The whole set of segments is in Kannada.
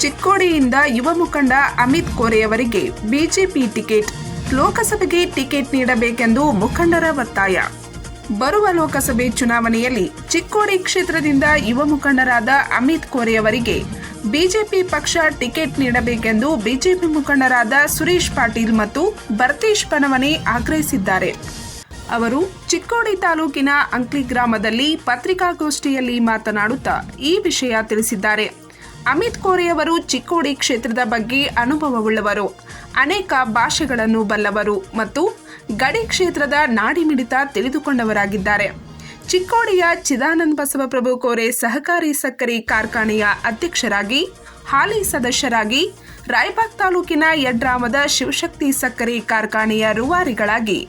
ಚಿಕ್ಕೋಡಿಯಿಂದ ಯುವ ಮುಖಂಡ ಅಮಿತ್ ಕೋರೆಯವರಿಗೆ ಬಿಜೆಪಿ ಟಿಕೆಟ್, ಲೋಕಸಭೆಗೆ ಟಿಕೆಟ್ ನೀಡಬೇಕೆಂದು ಮುಖಂಡರ ಒತ್ತಾಯ. ಬರುವ ಲೋಕಸಭೆ ಚುನಾವಣೆಯಲ್ಲಿ ಚಿಕ್ಕೋಡಿ ಕ್ಷೇತ್ರದಿಂದ ಯುವ ಮುಖಂಡರಾದ ಅಮಿತ್ ಕೋರೆಯವರಿಗೆ ಬಿಜೆಪಿ ಪಕ್ಷ ಟಿಕೆಟ್ ನೀಡಬೇಕೆಂದು ಬಿಜೆಪಿ ಮುಖಂಡರಾದ ಸುರೇಶ್ ಪಾಟೀಲ್ ಮತ್ತು ಭರತೇಶ್ ಪನವನೆ ಆಗ್ರಹಿಸಿದ್ದಾರೆ. ಅವರು ಚಿಕ್ಕೋಡಿ ತಾಲೂಕಿನ ಅಂಕ್ಲಿ ಗ್ರಾಮದಲ್ಲಿ ಪತ್ರಿಕಾಗೋಷ್ಠಿಯಲ್ಲಿ ಮಾತನಾಡುತ್ತಾ ಈ ವಿಷಯ ತಿಳಿಸಿದ್ದಾರೆ. ಅಮಿತ್ ಕೋರೆಯವರು ಚಿಕ್ಕೋಡಿ ಕ್ಷೇತ್ರದ ಬಗ್ಗೆ ಅನುಭವವುಳ್ಳವರು, ಅನೇಕ ಭಾಷೆಗಳನ್ನು ಬಲ್ಲವರು ಮತ್ತು ಗಡಿ ಕ್ಷೇತ್ರದ ನಾಡಿಮಿಡಿತ ತಿಳಿದುಕೊಂಡವರಾಗಿದ್ದಾರೆ. ಚಿಕ್ಕೋಡಿಯ ಚಿದಾನಂದ ಬಸವಪ್ರಭು ಕೋರೆ ಸಹಕಾರಿ ಸಕ್ಕರೆ ಕಾರ್ಖಾನೆಯ ಅಧ್ಯಕ್ಷರಾಗಿ, ಹಾಲಿ ಸದಸ್ಯರಾಗಿ, ರಾಯಬಾಗ್ ತಾಲೂಕಿನ ಯಡ್ರಾಮದ ಶಿವಶಕ್ತಿ ಸಕ್ಕರೆ ಕಾರ್ಖಾನೆಯ ರೂವಾರಿಗಳಾಗಿ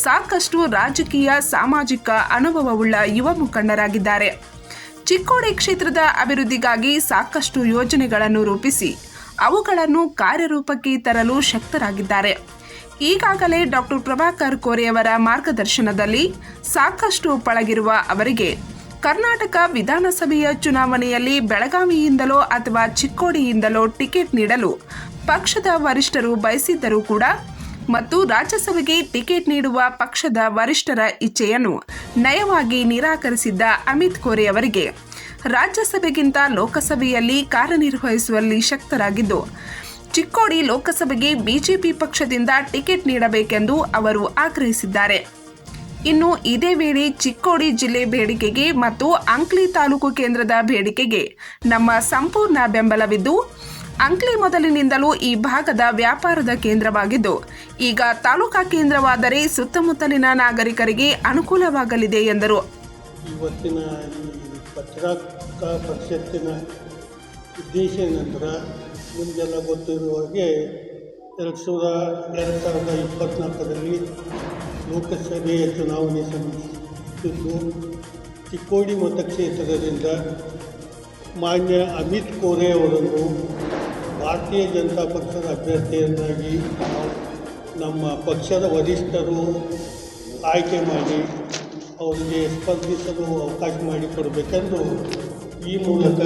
ಸಾಕಷ್ಟು ರಾಜಕೀಯ, ಸಾಮಾಜಿಕ ಅನುಭವವುಳ್ಳ ಯುವ ಮುಖಂಡರಾಗಿದ್ದಾರೆ. ಚಿಕ್ಕೋಡಿ ಕ್ಷೇತ್ರದ ಅಭಿವೃದ್ಧಿಗಾಗಿ ಸಾಕಷ್ಟು ಯೋಜನೆಗಳನ್ನು ರೂಪಿಸಿ ಅವುಗಳನ್ನು ಕಾರ್ಯರೂಪಕ್ಕೆ ತರಲು ಶಕ್ತರಾಗಿದ್ದಾರೆ. ಈಗಾಗಲೇ ಡಾಕ್ಟರ್ ಪ್ರಭಾಕರ್ ಕೋರೆಯವರ ಮಾರ್ಗದರ್ಶನದಲ್ಲಿ ಸಾಕಷ್ಟು ಪಳಗಿರುವ ಅವರಿಗೆ ಕರ್ನಾಟಕ ವಿಧಾನಸಭೆಯ ಚುನಾವಣೆಯಲ್ಲಿ ಬೆಳಗಾವಿಯಿಂದಲೋ ಅಥವಾ ಚಿಕ್ಕೋಡಿಯಿಂದಲೋ ಟಿಕೆಟ್ ನೀಡಲು ಪಕ್ಷದ ವರಿಷ್ಠರು ಬಯಸಿದ್ದರೂ ಕೂಡ ಮತ್ತು ರಾಜ್ಯಸಭೆಗೆ ಟಿಕೆಟ್ ನೀಡುವ ಪಕ್ಷದ ವರಿಷ್ಠರ ಇಚ್ಛೆಯನ್ನು ನಯವಾಗಿ ನಿರಾಕರಿಸಿದ್ದ ಅಮಿತ್ ಕೋರೆಯವರಿಗೆ ರಾಜ್ಯಸಭೆಗಿಂತ ಲೋಕಸಭೆಯಲ್ಲಿ ಕಾರ್ಯನಿರ್ವಹಿಸುವಲ್ಲಿ ಶಕ್ತರಾಗಿದ್ದು, ಚಿಕ್ಕೋಡಿ ಲೋಕಸಭೆಗೆ ಬಿಜೆಪಿ ಪಕ್ಷದಿಂದ ಟಿಕೆಟ್ ನೀಡಬೇಕೆಂದು ಅವರು ಆಗ್ರಹಿಸಿದ್ದಾರೆ. ಇನ್ನು ಇದೇ ವೇಳೆ ಚಿಕ್ಕೋಡಿ ಜಿಲ್ಲೆ ಬೇಡಿಕೆಗೆ ಮತ್ತು ಅಂಕ್ಲಿ ತಾಲೂಕು ಕೇಂದ್ರದ ಬೇಡಿಕೆಗೆ ನಮ್ಮ ಸಂಪೂರ್ಣ ಬೆಂಬಲವಿದ್ದು, ಅಂಕ್ಲಿ ಮೊದಲಿನಿಂದಲೂ ಈ ಭಾಗದ ವ್ಯಾಪಾರದ ಕೇಂದ್ರವಾಗಿದ್ದು, ಈಗ ತಾಲೂಕಾ ಕೇಂದ್ರವಾದರೆ ಸುತ್ತಮುತ್ತಲಿನ ನಾಗರಿಕರಿಗೆ ಅನುಕೂಲವಾಗಲಿದೆ ಎಂದರು. ಇವತ್ತಿನ ಪತ್ರಿಕಾ ಪರಿಷತ್ತಿನ ಉದ್ದೇಶ ನಂತರ ನಿಮಗೆಲ್ಲ ಗೊತ್ತಿರುವ ಹಾಗೆ 2024ರಲ್ಲಿ ಲೋಕಸಭೆಯ ಚುನಾವಣೆ ಸಂಬಂಧಿಸಿದ್ದು ಚಿಕ್ಕೋಡಿ ಮತಕ್ಷೇತ್ರದಿಂದ ಮಾನ್ಯ ಅಮಿತ್ ಕೋರೆ ಅವರನ್ನು ಭಾರತೀಯ ಜನತಾ ಪಕ್ಷದ ಅಭ್ಯರ್ಥಿಯನ್ನಾಗಿ ನಮ್ಮ ಪಕ್ಷದ ವರಿಷ್ಠರು ಆಯ್ಕೆ ಮಾಡಿ ಅವರಿಗೆ ಸ್ಪರ್ಧಿಸಲು ಅವಕಾಶ ಮಾಡಿಕೊಡಬೇಕೆಂದು ಈ ಮೂಲಕ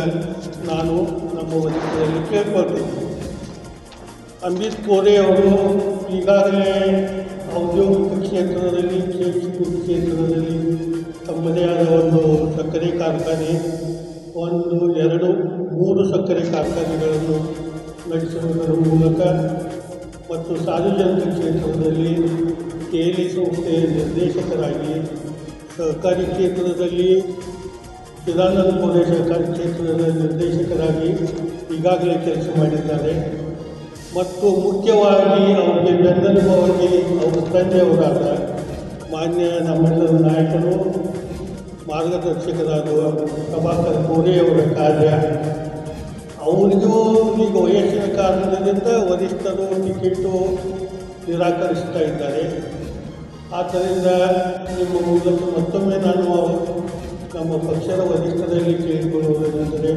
ನಾನು ನಮ್ಮ ವರಿಷ್ಠರಲ್ಲಿ ಕೇಳ್ಕೊಳ್ತೇನೆ. ಅಮಿತ್ ಕೋರೆ ಅವರು ಈಗಾಗಲೇ ಔದ್ಯೋಗಿಕ ಕ್ಷೇತ್ರದಲ್ಲಿ, ಶೈಕ್ಷಣಿಕ ಕ್ಷೇತ್ರದಲ್ಲಿ ತಮ್ಮದೇ ಆದ ಒಂದು ಸಕ್ಕರೆ ಕಾರ್ಖಾನೆ, 1, 2, 3 ಸಕ್ಕರೆ ಕಾರ್ಖಾನೆಗಳನ್ನು ನಡೆಸುವುದರ ಮೂಲಕ ಮತ್ತು ಸಾರ್ವಜನಿಕ ಕ್ಷೇತ್ರದಲ್ಲಿ KLE ಸಂಸ್ಥೆಯ ನಿರ್ದೇಶಕರಾಗಿ, ಸಹಕಾರಿ ಕ್ಷೇತ್ರದಲ್ಲಿ ಚಿದಾನಂದ ಕೋರೆ ಸಹಕಾರಿ ಕ್ಷೇತ್ರದ ನಿರ್ದೇಶಕರಾಗಿ ಈಗಾಗಲೇ ಕೆಲಸ ಮಾಡಿದ್ದಾರೆ. ಮತ್ತು ಮುಖ್ಯವಾಗಿ ಅವರಿಗೆ ಬೆನ್ನೆಲುಬಾಗಿ ಅವರ ತಂದೆಯವರಾದ ಮಾನ್ಯ ನಮ್ಮೆಲ್ಲರ ನಾಯಕರು, ಮಾರ್ಗದರ್ಶಕರಾದ ಪ್ರಭಾಕರ್ ಕೋರೆಯವರ ಕಾರ್ಯ, ಅವರಿಗೂ ಈಗ ವಯಸ್ಸಿನ ಕಾರಣದಿಂದ ವರಿಷ್ಠರು ಟಿಕೆಟು ನಿರಾಕರಿಸ್ತಾ ಇದ್ದಾರೆ. ಆದ್ದರಿಂದ ನಿಮ್ಮ ಮೂಲಕ ಮತ್ತೊಮ್ಮೆ ನಾನು ನಮ್ಮ ಪಕ್ಷದ ವರಿಷ್ಠರಲ್ಲಿ ಕೇಳಿಕೊಳ್ಳುವುದೇನೆಂದರೆ,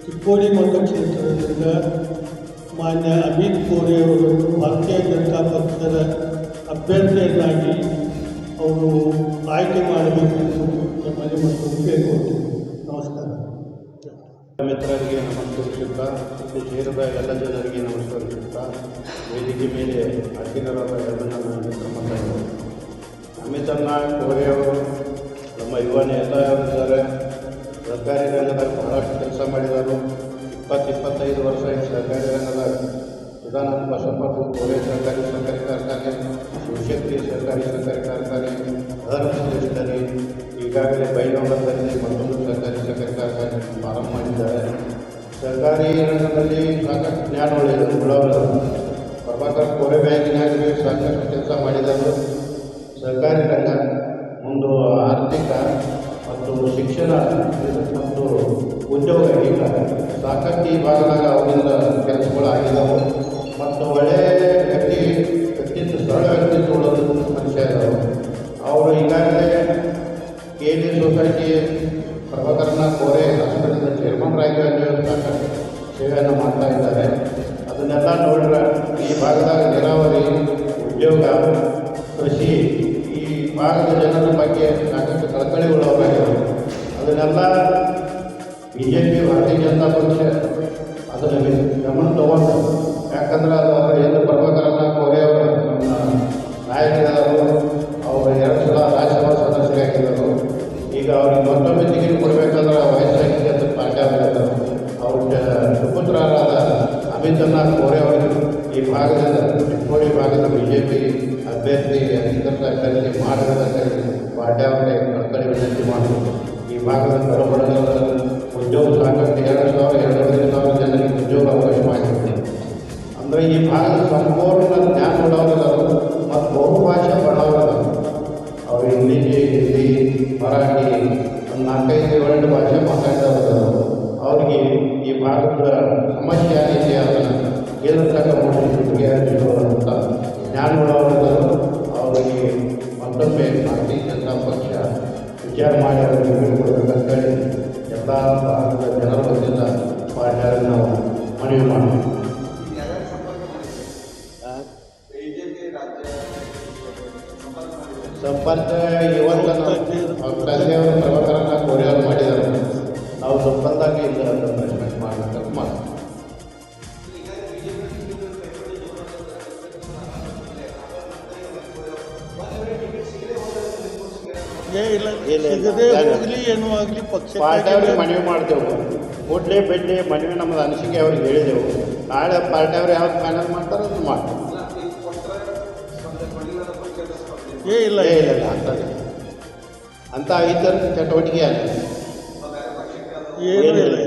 ಚಿಕ್ಕೋಡಿ ಮತಕ್ಷೇತ್ರದಿಂದ ಮಾನ್ಯ ಅಮಿತ್ ಕೋರೆಯವರನ್ನು ಭಾರತೀಯ ಜನತಾ ಪಕ್ಷದ ಅಭ್ಯರ್ಥಿಯನ್ನಾಗಿ ಅವರು ಆಯ್ಕೆ ಮಾಡಬೇಕೆಂದು ನಮ್ಮಲ್ಲಿ ಮತ್ತೊಂದು ಕೇಳಿಕೊಳ್ತೇನೆ. ನಮಸ್ಕಾರ. ಮಿತ್ರರಿಗೆ ನಮಸ್ಕರಿಸುತ್ತಾ, ಇಲ್ಲಿ ಸೇರಿದ ಎಲ್ಲ ಜನರಿಗೆ ನಮಸ್ಕರಿಸುತ್ತಾ, ವೇದಿಕೆ ಮೇಲೆ ಅತಿಥಿಗಳಾದ ಎಲ್ಲ ನನ್ನ ಮಿತ್ರ ಬಂಧುಗಳು, ಅಮಿತಣ್ಣ ಕೋರೆಯವರು ನಮ್ಮ ಯುವ ನೇತಾರಿದ್ದಾರೆ. ಸರ್ಕಾರಿ ರಂಗದಾಗ ಬಹಳಷ್ಟು ಕೆಲಸ ಮಾಡಿದರು. 20-25 ವರ್ಷ ಸರ್ಕಾರಿ ರಂಗದಾಗ ಚಿದಾನಂದ ಬಸವಪ್ರಭು ಕೋರೆ ಸಹಕಾರಿ ಸಕ್ಕರೆ ಕಾರ್ಖಾನೆ, ಶಿವಶಕ್ತಿ ಸಹಕಾರಿ ಸಕ್ಕರೆ ಕಾರ್ಖಾನೆ, ಪ್ರಧಾನಮಂತ್ರಿ ಈಗಾಗಲೇ ಬೈಲಹೊಂಗಲದಲ್ಲಿ ಮತ್ತೊಂದು ಸಹಕಾರಿ ಸಕ್ಕರೆ ಕಾರ್ಖಾನೆ ಪ್ರಾರಂಭ ಮಾಡಿದ್ದಾರೆ. ಸರ್ಕಾರಿ ರಂಗದಲ್ಲಿ ಸಾಕಷ್ಟು ಜ್ಞಾನ ಉಳ್ಳವರು. ಪ್ರಭಾಕರ್ ಕೋರೆ ಬ್ಯಾಂಕಿನಾಗಲಿ ಸಾಕಷ್ಟು ಕೆಲಸ ಮಾಡಿದರು. ಸರ್ಕಾರಿ ರಂಗ ಒಂದು ಆರ್ಥಿಕ ಮತ್ತು ಶಿಕ್ಷಣ ಮತ್ತು ಉದ್ಯೋಗ ಈಗ ಸಾಕಷ್ಟು ಈ ಭಾಗದಾಗ ಅವರಿಂದ ಕೆಲಸಗಳು ಆಗಿದ್ದಾವೆ. ಮತ್ತು ಒಳ್ಳೆಯ ವ್ಯಕ್ತಿತ್ವ, ಸರಳ ವ್ಯಕ್ತಿತ್ವಗಳು ಮನುಷ್ಯ ಇದ್ದಾವೆ. ಅವರು ಈಗಾಗಲೇ KLE ಸೊಸೈಟಿ ಪ್ರಭಾಕರ್ನ ಕೋರೆ ಹಾಸ್ಪಿಟಲ್ನ ಚೇರ್ಮನ್ರಾಗಿ ಸಾಕಷ್ಟು ಸೇವೆಯನ್ನು ಮಾಡ್ತಾ ಇದ್ದಾರೆ. ಅದನ್ನೆಲ್ಲ ನೋಡಿದ್ರೆ ಈ ಭಾಗದಾಗ ನೀರಾವರಿ, ಉದ್ಯೋಗ, ಕೃಷಿ, ಈ ಭಾಗದ ಜನರ ಬಗ್ಗೆ ಸಾಕಷ್ಟು ಕಳಕಳಿಗಳವರಾಗಿದ್ದಾರೆ. ಅದನ್ನೆಲ್ಲ BJP ಭಾರತೀಯ ಜನತಾ ಪಕ್ಷ ಅದರಲ್ಲಿ ಗಮನ ತಗೊಂಡು, ಯಾಕಂದ್ರೆ ಅದು ಏನು ಪ್ರಭಾಕರನ್ನ ಕೋರೆ ಅವರು ನಮ್ಮ ನಾಯಕರು ಅವರು 2 ಸಲ ರಾಜ್ಯಸಭಾ ಸದಸ್ಯರಾಗಿದ್ದರು. ಈಗ ಅವ್ರಿಗೆ ಮತ್ತೊಮ್ಮೆ ಟಿಕೆಟ್ ಕೊಡಬೇಕಂದ್ರೆ ವಯಸ್ಸಾಗಿದೆ ಅಂತ ಪಾರ್ಟಿ ಆಗಿದ್ದರು. ಅವ್ರ ಸುಪುತ್ರರಾದ ಅಮಿತನ್ನ ಕೋರೆ ಅವರು ಈ ಭಾಗದಿಂದ ಚಿಕ್ಕೋಡಿ ಭಾಗದ BJP ಅಭ್ಯರ್ಥಿ ಅಧಿಕೃತ ಕರೆಸಿ ಮಾಡದ ಕರೆಸಿ ಪಾರ್ಟಿ ಅವರಿಗೆ ಕಳಕಳಿ ವಿನಂತಿ ಮಾಡಿದರು. ಈ ಭಾಗದ ಬಡಬಡಗಳ ಉದ್ಯೋಗ ಸಾಕಷ್ಟು 2,000-2,500 ಜನರಿಗೆ ಉದ್ಯೋಗ ಅವಕಾಶ ಮಾಡಿಕೊಡಿ. ಅಂದರೆ ಈ ಭಾಗದ ಸಂಪೂರ್ಣ ಜ್ಞಾನ ಉಳ್ಳವರಿದ್ದಾರೆ ಮತ್ತು ಬಹುಭಾಷೆ ಬಡವರಿದ್ದಾರೆ. ಅವರು ಇಂಗ್ಲೀಷ್, ಹಿಂದಿ, ಮರಾಠಿ ಒಂದು 4-5 ಭಾಷೆ ಮಾತಾಡ್ತಾಯಿದ್ದಾರೆ. ಅವರಿಗೆ ಈ ಭಾಗದ ಸಮಸ್ಯೆ ಏನಿದೆ ಅದನ್ನು ಕೇಂದ್ರ ತನಕ ಬಗೆಹರಿಸುವಂಥ ಜ್ಞಾನ ಉಳ್ಳವರಿದ್ದಾರೆ. ಅವರಿಗೆ ಮತ್ತೊಮ್ಮೆ ಭಾರತೀಯ ಜನತಾ ಪಕ್ಷ ವಿಚಾರ ಮಾಡಿ ಅವರಿಗೆ ಬೀಳ್ಕೊಡ್ಬೇಕಂತೇಳಿ ಎಲ್ಲ ಭಾಗದ ಜನರ ವತಿಯಿಂದ ಪಾರ್ಟಿಯಲ್ಲಿ ನಾವು ಮನವಿ ಮಾಡ್ತೀವಿ. ಸಂಪರ್ಕ ಇವತ್ತು ಅವ್ರ ತಂದೆಯವರು ಪ್ರಭಾಕರನ್ನ ಕೋರಿಯವರು ಮಾಡಿದ್ದಾರೆ. ನಾವು ಸಂಪರ್ಕದಾಗಿ ಇಲ್ಲ ಅಡ್ವರ್ಟೈಸ್ಮೆಂಟ್ ಮಾಡಬೇಕಂತ ಮಾಡ್ತೀವಿ. ಏನೂ ಆಗಲಿ ಪಕ್ಷ ಪಾರ್ಟಿ ಅವ್ರಿಗೆ ಮನವಿ ಮಾಡ್ತೇವೆ. ಕೂಡಲೇ ಬೆಡ್ಡೆ ಮನವಿ ನಮ್ಮದು ಅನಿಸಿಕೆ ಅವ್ರಿಗೆ ಹೇಳಿದೆವು. ನಾಳೆ ಪಾರ್ಟಿ ಅವ್ರು ಯಾವ್ದು ಫೈನಲ್ ಮಾಡ್ತಾರೆ ಅದನ್ನು ಮಾಡ್ತೀವಿ. ಇಲ್ಲ ಅಂತ ಇತರ ಚಟುವಟಿಕೆ ಅಲ್ಲ, ಏನಿಲ್ಲ.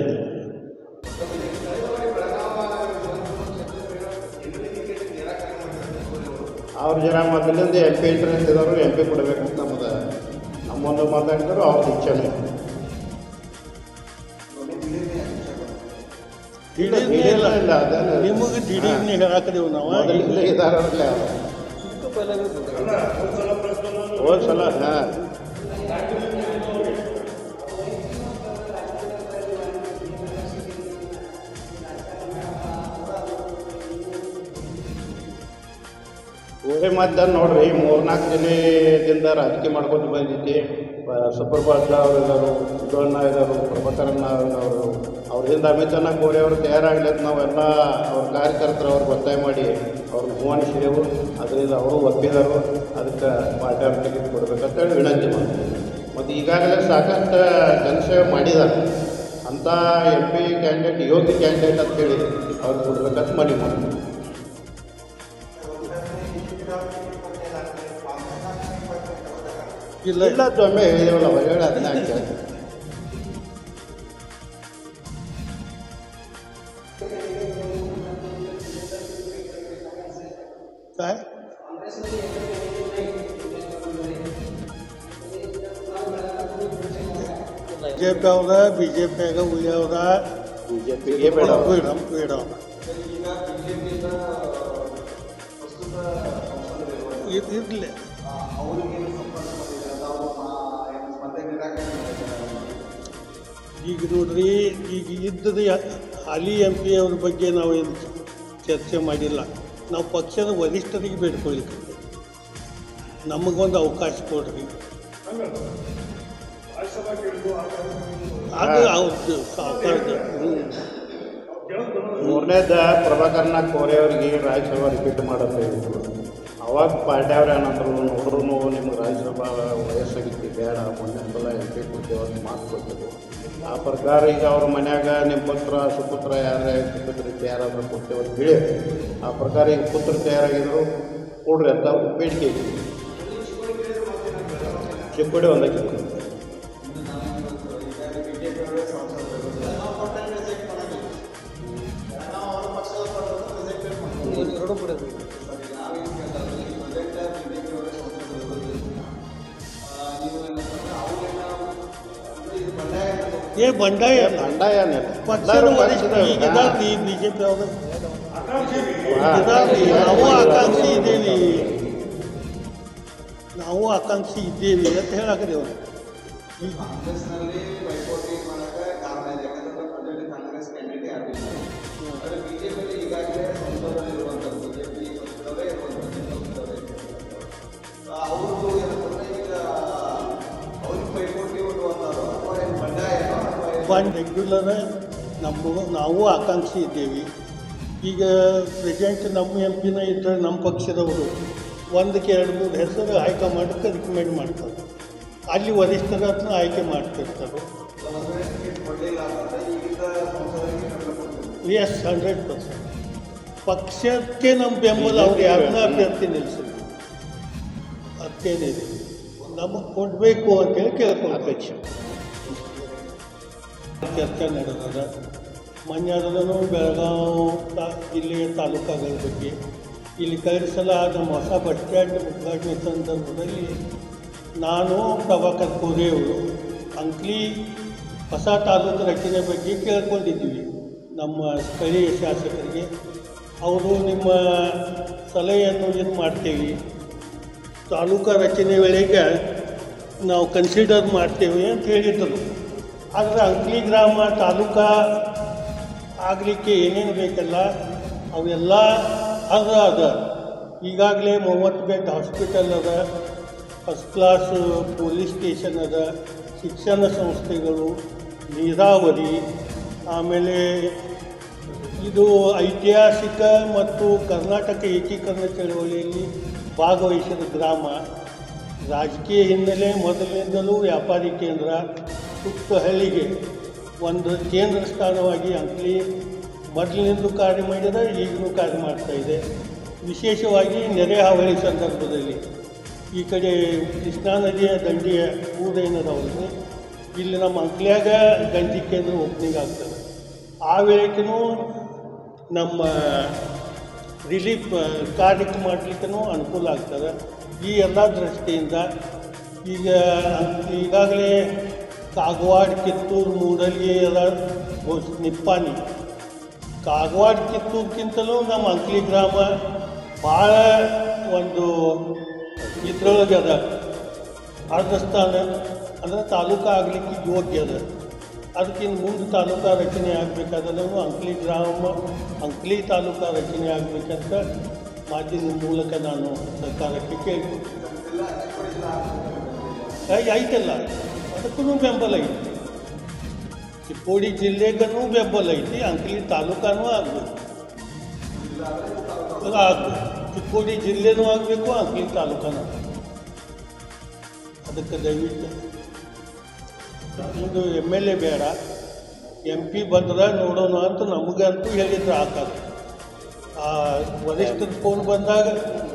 ಅವ್ರ ಜನ ಮೊದಲಿಂದ MP ಇಂಟ್ರೆಸ್ಟ್ ಇದ್ದವರು MP ಕೊಡಬೇಕಂತ ನಮ್ಮೊಂದು ಮಾತಾಡಿದ್ರು. ಅವ್ರದ್ದು ಇಚ್ಛೆನೇ ಇಲ್ಲ ಅದನ್ನು ನಿಮಗೆ ದಿಢೀರ್ನೆ ಹೇಳಾಕದೇವು ನಾವು ಮೊದಲಿಂದ ಇದಾರಲ್ಲ ಹೋದ ಸಲ. ಊರೇ ಮಧ್ಯಾಹ್ನ ನೋಡ್ರಿ 3-4 ದಿನದಿಂದ ರಾಜಕೀಯ ಮಾಡ್ಕೊಂಡು ಬಂದೈತಿ. ಸುಪ್ರಭಾತ್ ಅವರಿದ್ದಾರೆ, ಉದ್ದವಣ್ಣ ಇದ್ದಾರೆ, ಪ್ರಭಾಕರಣ್ಣ ಅವರು, ಅವ್ರಿಂದ ಅಮಿತಣ್ಣ ಕೋರೆ ಅವರು ತಯಾರಾಗ್ಲಿಕ್ಕೆ ನಾವೆಲ್ಲ ಅವ್ರ ಕಾರ್ಯಕರ್ತರು ಅವ್ರಿಗೆ ಒತ್ತಾಯ ಮಾಡಿ ಅವ್ರನ್ನ ಆಹ್ವಾನಿಸಿದೆವು. ಅದರಿಂದ ಅವರು ಒಪ್ಪಿದರು. ಅದಕ್ಕೆ ಪಾರ್ಟಿ ಅವ್ರ ಟಿಕೆಟ್ ಕೊಡಬೇಕಂತೇಳಿ ವಿನಂತಿ ಮಾಡ್ತೀವಿ. ಮತ್ತು ಈಗಾಗಲೇ ಸಾಕಷ್ಟು ಜನಸೇವೆ ಮಾಡಿದ್ದಾರೆ. ಅಂಥ MP ಕ್ಯಾಂಡಿಡೇಟ್ ಯೋಗ್ಯ ಕ್ಯಾಂಡಿಡೇಟ್ ಅಂತೇಳಿ ಅವ್ರಿಗೆ ಕೊಡಬೇಕಂತ ಮನವಿ ಮಾಡ್ತೀವಿ. ಇಲ್ಲ ಒಮ್ಮೆ ಹೇಳಿದೇವಲ್ಲ ಹೊರಗಡೆ ಅದನ್ನ ಹಾಕಿ BJP ಅವ್ರ BJPಯಾಗ ಉಳಿಯವ್ರ BJPಗೆ ಬೇಡ ಇರಲಿ. ಈಗ ನೋಡ್ರಿ, ಈಗ ಇದ್ದದ ಹಾಲಿ MP ಅವ್ರ ಬಗ್ಗೆ ನಾವು ಏನು ಚರ್ಚೆ ಮಾಡಿಲ್ಲ. ನಾವು ಪಕ್ಷದ ವರಿಷ್ಠರಿಗೆ ಬೇಡ್ಕೊಳ್ಳಿಕ್ಕೆ ನಮಗೊಂದು ಅವಕಾಶ ಕೊಡ್ರಿ. ಅದು ಅವ್ರದ್ದು ಸಾಕಾರ್ದು. ಮೂರನೇದ ಪ್ರಭಾಕರಣ್ಣ ಕೋರೆ ಅವರಿಗೆ ರಾಜ್ಯಸಭಾ ರಿಪೀಟ್ ಮಾಡೋದು. ಅವಾಗ ಪಾರ್ಟಿ ಅವ್ರು ಏನಂದ್ರು, ನೋಡ್ರು ನಿಮ್ಗೆ ರಾಜ್ಯಸಭಾ ವಯಸ್ಸಾಗಿತ್ತು, ಬೇಡ, ಮೊನ್ನೆ ಸಲ MP ಕೊಡ್ತೇವೆ ಅವ್ರಿಗೆ ಮಾತು ಕೊಡ್ತೇವೆ. ಆ ಪ್ರಕಾರ ಈಗ ಅವ್ರ ಮನ್ಯಾಗ ನಿಮ್ಮ ಪುತ್ರ ಸುಪುತ್ರ ಯಾರಾದ್ರೂ ಯಾರಾದ್ರೂ ಕೊಡ್ತೇವೆ ಅಂತ ಹೇಳಿ ಆ ಪ್ರಕಾರ ಈಗ ಪುತ್ರ ತಯಾರಾಗಿದ್ರು ಕೊಡ್ರಿ ಅಂತ ಬೇಡಿಕೆ ಇದೆ. ಚಿಕ್ಕೋಡಿ ಒಂದಕ್ಕೆ ಬಂಡಾಯ ಪಕ್ಷದ ವರಿಷ್ಠ ಈಗಿದಾರ್ರಿ BJP ಅವರು. ನಾವು ಆಕಾಂಕ್ಷಿ ಇದ್ದೇವೆ, ನಾವು ಆಕಾಂಕ್ಷಿ ಇದ್ದೇವೆ ಅಂತ ಹೇಳಾಕದೇವು. ಈಗ ರೆಗ್ಯುಲರ್ ನಾವು ಆಕಾಂಕ್ಷಿ ಇದ್ದೇವೆ. ಈಗ ಪ್ರೆಸೆಂಟ್ ನಮ್ಮ ಎಂ ಪಿನ ಇದ್ದರೆ ನಮ್ಮ ಪಕ್ಷದವರು 1-2-3 ಹೆಸರು ಹೈಕಮಾಂಡ್ಗೆ ರಿಕಮೆಂಡ್ ಮಾಡ್ತಾರೆ. ಅಲ್ಲಿ ವರಿಷ್ಠರನ್ನು ಆಯ್ಕೆ ಮಾಡ್ತಿರ್ತಾರೆ. ಎಸ್ 100%. ಪಕ್ಷಕ್ಕೆ ನಮ್ಮ ಬೆಂಬಲ ಅವ್ರು ಯಾರನ್ನ ಅಭ್ಯರ್ಥಿ ನಿಲ್ಲಿಸಿದ್ರು ಅದೇನಿದೆ ನಮಗೆ ಕೊಡಬೇಕು ಅಂತೇಳಿ ಕೇಳ್ಕೊಳ್ಬೇಕು. ಚರ್ಚೆ ನಡೆದ ಮಂಡ್ಯದಲ್ಲೂ ಬೆಳಗಾವಿ ಜಿಲ್ಲೆಯ ತಾಲೂಕುಗಳ ಬಗ್ಗೆ ಇಲ್ಲಿ ಕಳೆದ ಸಲ ನಮ್ಮ ಹೊಸ ಬಸ್ ಸ್ಟ್ಯಾಂಡ್ ಉದ್ಘಾಟನೆ ಸಂದರ್ಭದಲ್ಲಿ ನಾನು ಪ್ರಭಾಕರ್ ಕೋರೆ ಅವರು ಅಂಕ್ಲಿ ಹೊಸ ತಾಲೂಕು ರಚನೆ ಬಗ್ಗೆ ಕೇಳ್ಕೊಂಡಿದ್ದೀವಿ ನಮ್ಮ ಸ್ಥಳೀಯ ಶಾಸಕರಿಗೆ. ಅವರು ನಿಮ್ಮ ಸಲಹೆಯನ್ನು ಏನು ಮಾಡ್ತೇವೆ, ತಾಲೂಕು ರಚನೆ ವೇಳೆಗೆ ನಾವು ಕನ್ಸಿಡರ್ ಮಾಡ್ತೇವೆ ಅಂತ ಹೇಳಿದರು. ಆದರೆ ಅಂಕ್ಲಿ ಗ್ರಾಮ ತಾಲೂಕು ಆಗಲಿಕ್ಕೆ ಏನೇನು ಬೇಕಲ್ಲ ಅವೆಲ್ಲ ಅದ. ಈಗಾಗಲೇ 30 ಬೆಡ್ ಹಾಸ್ಪಿಟಲ್ ಅದ, ಫಸ್ಟ್ ಕ್ಲಾಸ್ ಪೊಲೀಸ್ ಸ್ಟೇಷನ್ ಅದ, ಶಿಕ್ಷಣ ಸಂಸ್ಥೆಗಳು, ನೀರಾವರಿ, ಆಮೇಲೆ ಇದು ಐತಿಹಾಸಿಕ ಮತ್ತು ಕರ್ನಾಟಕ ಏಕೀಕರಣ ಚಳವಳಿಯಲ್ಲಿ ಭಾಗವಹಿಸಿದ ಗ್ರಾಮ, ರಾಜಕೀಯ ಹಿನ್ನೆಲೆ ಮೊದಲಿನಿಂದಲೂ ವ್ಯಾಪಾರಿ ಕೇಂದ್ರ, ಹಳ್ಳಿಗೆ ಒಂದು ಕೇಂದ್ರ ಸ್ಥಾನವಾಗಿ ಅಂಕ್ಲಿ ಮೊದಲಿನಿಂದ ಕಾರ್ಯ ಮಾಡಿದ, ಈಗಲೂ ಕಾರ್ಯ ಮಾಡ್ತಾಯಿದೆ. ವಿಶೇಷವಾಗಿ ನೆರೆ ಹಾವಳಿ ಸಂದರ್ಭದಲ್ಲಿ ಈ ಕಡೆ ಕೃಷ್ಣಾ ನದಿಯ ದಂಡೆಯ ಊರೇನದವಲ್ಲಿ ಇಲ್ಲಿ ನಮ್ಮ ಅಂಕ್ಲಿಯಾಗ ಗಂಜಿ ಕೇಂದ್ರ ಓಪನಿಂಗ್ ಆಗ್ತದೆ. ಆ ವೇಳೆಗೂ ನಮ್ಮ ರಿಲೀಫ್ ಕಾರ್ಯಕ್ಕೆ ಮಾಡಲಿಕ್ಕೂ ಅನುಕೂಲ ಆಗ್ತದೆ. ಈ ಎಲ್ಲ ದೃಷ್ಟಿಯಿಂದ ಈಗಾಗಲೇ ಕಾಗವಾಡ, ಕಿತ್ತೂರು, ಮೂಡಲ್ಗಿ ಎಲ್ಲ ನಿಪ್ಪಾಣಿ, ಕಾಗವಾಡ ಕಿತ್ತೂರ್ಗಿಂತಲೂ ನಮ್ಮ ಅಂಕ್ಲಿ ಗ್ರಾಮ ಭಾಳ ಒಂದು ಇದ್ರೊಳಗೆ ಅದ, ಅರ್ಧ ಸ್ಥಾನ ಅಂದರೆ ತಾಲೂಕು ಆಗಲಿಕ್ಕೆ ಯೋಗ್ಯ ಅದ. ಅದಕ್ಕಿಂತ ಮುಂದೆ ತಾಲೂಕು ರಚನೆ ಆಗಬೇಕಾದ್ರೂ ಅಂಕ್ಲಿ ಗ್ರಾಮ, ಅಂಕ್ಲಿ ತಾಲೂಕು ರಚನೆ ಆಗಬೇಕಂತ ಮಾಧ್ಯಮದ ಮೂಲಕ ನಾನು ಸರ್ಕಾರಕ್ಕೆ ಕೇಳ್ತೀನಿ. ಐತಲ್ಲ, ಅದಕ್ಕೂ ಬೆಂಬಲ ಐತಿ. ಚಿಕ್ಕೋಡಿ ಜಿಲ್ಲೆಗೂ ಬೆಂಬಲ ಐತಿ, ಅಂಕ್ಲಿ ತಾಲೂಕಾನೂ ಆಗಬೇಕು. ಆಗಬೇಕು, ಚಿಕ್ಕೋಡಿ ಜಿಲ್ಲೆನೂ ಆಗಬೇಕು, ಅಂಕ್ಲಿ ತಾಲೂಕಾನೂ ಆಗಬೇಕು. ಅದಕ್ಕೆ ದಯವಿಟ್ಟು ಇದು MLA ಬೇಡ, MP ಬಂದ್ರೆ ನೋಡೋಣ ಅಂತ ನಮಗಂತೂ ಹೇಳಿದ್ರು. ಆ ವರಿಷ್ಠದ ಫೋನ್ ಬಂದಾಗ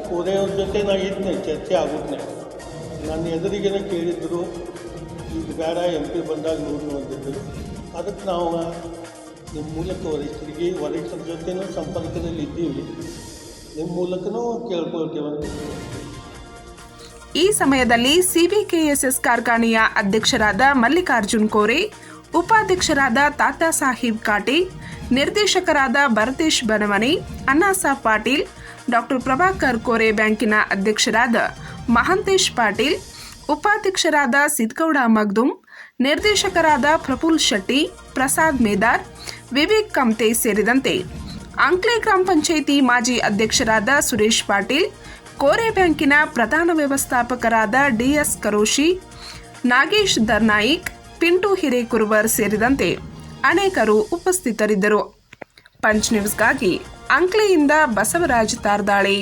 ಕೋರೆಯವ್ರ ಜೊತೆ ನಾ ಇದ್ದೆ, ಚರ್ಚೆ ಆಗುತ್ತೆ. ನನ್ನ ಎದುರಿಗೇನೆ ಕೇಳಿದ್ರು, ಈಗ ಬೇಡ MP ಬಂದಾಗ ನೋಡಿ ಅಂದಿದ್ದರು. ಅದಕ್ಕೆ ನಾವು ನಿಮ್ಮ ಮೂಲಕ ವರಿಷ್ಠರ ಜೊತೆನೂ ಸಂಪರ್ಕದಲ್ಲಿ ಇದ್ದೀವಿ, ನಿಮ್ಮ ಮೂಲಕನೂ ಕೇಳ್ಕೊಳ್ತೇವೆ. ಈ ಸಮಯದಲ್ಲಿ CVKSS ಕಾರ್ಖಾನೆಯ ಅಧ್ಯಕ್ಷರಾದ ಮಲ್ಲಿಕಾರ್ಜುನ್ ಕೋರೆ, ಉಪಾಧ್ಯಕ್ಷರಾದ ತಾತಾ ಸಾಹೇಬ್ ಕಾಟೆ, ನಿರ್ದೇಶಕರಾದ ಭರತೇಶ್ ಬನಮನೆ, ಅಣ್ಣಾಸಾಬ್ ಪಾಟೀಲ್, ಡಾಕ್ಟರ್ ಪ್ರಭಾಕರ್ ಕೋರೆ ಬ್ಯಾಂಕಿನ ಅಧ್ಯಕ್ಷರಾದ ಮಹಾಂತೇಶ್ ಪಾಟೀಲ್, ಉಪಾಧ್ಯಕ್ಷರಾದ ಸಿದ್ಗೌಡ ಮಗ್ದುಮ್, ನಿರ್ದೇಶಕರಾದ ಪ್ರಫುಲ್ ಶೆಟ್ಟಿ, ಪ್ರಸಾದ್ ಮೇದಾರ್, ವಿವೇಕ್ ಕಮ್ತೆ ಸೇರಿದಂತೆ ಅಂಕ್ಲಿ ಗ್ರಾಮ ಪಂಚಾಯಿತಿ ಮಾಜಿ ಅಧ್ಯಕ್ಷರಾದ ಸುರೇಶ್ ಪಾಟೀಲ್, ಕೋರೆ ಬ್ಯಾಂಕಿನ ಪ್ರಧಾನ ವ್ಯವಸ್ಥಾಪಕರಾದ DS ಕರೋಶಿ, ನಾಗೇಶ್ ದರ್ನಾಯಿಕ್, ಪಿಂಟು ಹಿರೇಕುರುವರ್ ಸೇರಿದಂತೆ ಅನೇಕರು ಉಪಸ್ಥಿತರಿದ್ದರು. ಪಂಚ್ ನ್ಯೂಸ್ಗಾಗಿ ಅಂಕ್ಲಿಯಿಂದ ಬಸವರಾಜ್ ತಾರ್ದಾಳೆ.